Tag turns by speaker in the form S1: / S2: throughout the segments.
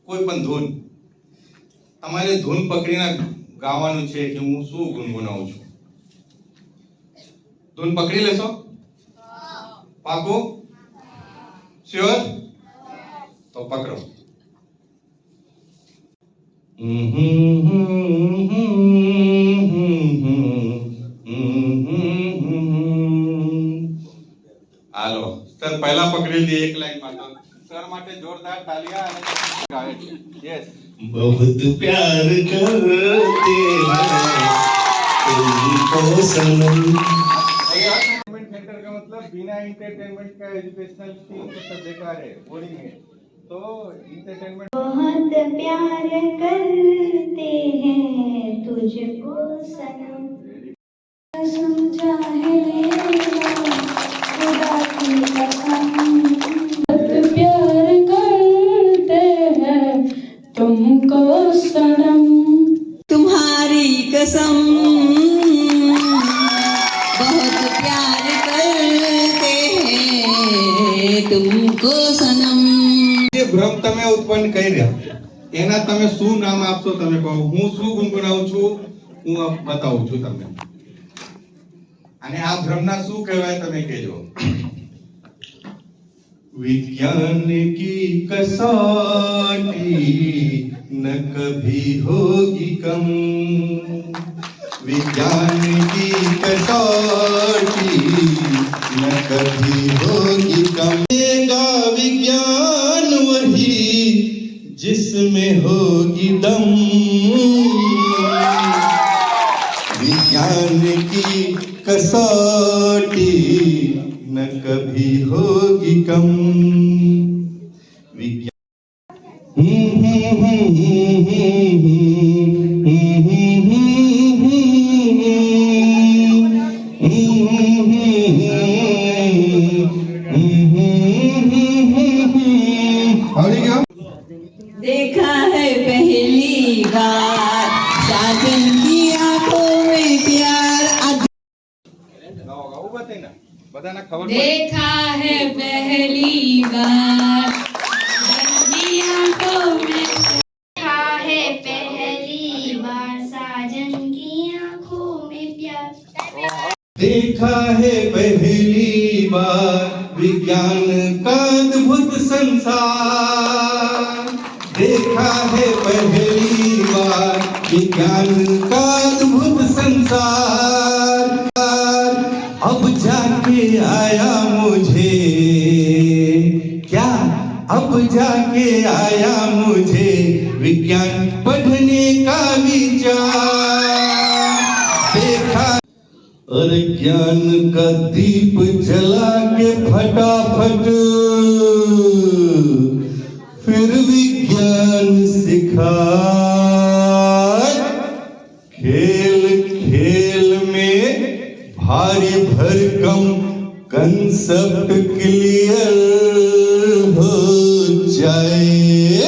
S1: કોઈ પણ ધૂન તમારે ધૂન પકડીને ગાવાનું છે કે હું શું ગુનગુનાવું છું. ધૂન પકડી લેશો? પાકું? શ્યોર? તો પકડો. હાલો સર પહેલા પકડી લી એક લાઈન માં. સર માટે જોરદાર તાલિયા અને ગાવે છે. યસ.
S2: बहुत प्यार करते हैं तुमको सनम.
S1: एंटरटेनमेंट सेंटर का मतलब बिना एंटरटेनमेंट का एजुकेशनल स्कीम को सब बेकार है, बोरिंग है. तो एंटरटेनमेंट
S3: बहुत प्यार करते हैं तुझको सनम. समझा है खुदा की कसम. बहुत प्यार करते हैं तुमको सनम.
S4: तुम्हारी कसम बहुत प्यार करते हैं तुमको सनम.
S1: જે ભ્રમ તમે ઉત્પન્ન કરી રહ્યા એના તમે શું નામ આપશો? તમે કહો. હું શું ગુનગુનાવું છું હું બતાવું છું તમને. અને આ ભ્રમના શું કહેવાય તમે કહેજો. विज्ञान की कसौटी न कभी होगी कम. विज्ञान की कसौटी न कभी होगी कम. विज्ञान वही जिसमें होगी दम. विज्ञान की कसौटी न कभी होगी कम.
S4: देखा है पहली बार साजन की आंखों में प्यार.
S3: देखा है पहली बार साजन की आंखों में. देखा है पहली बार साजन की आंखों में प्यार.
S1: देखा है पहली बार विज्ञान का अद्भुत संसार. देखा है पहली बार विज्ञान का अद्भुत संसार. अब जाके आया मुझे क्या, अब जाके आया मुझे विज्ञान पढ़ने का विचार. देखा और ज्ञान का दीप जला के फटाफट फिर विज्ञान सिखा. खेल खेल में भारी भरकम कंसेप्ट क्लियर हो जाए.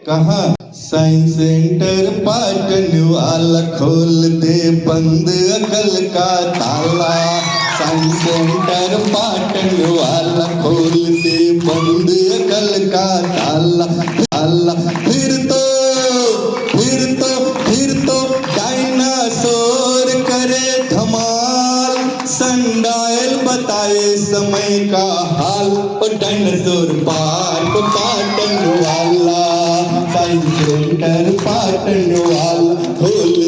S1: कहाँ? साइंस सेंटर पाटन वाला खोल दे बंद अकल का ताला. साइंस सेंटर पाटन वाला खोल दे बंद अकल का ताला. फिर तो डायनासोर करे धमाल. संडायल बताए समय का हाल. डायनासोर पार्क पाटन वाला साइंस सेंटर पाटन वाला खोल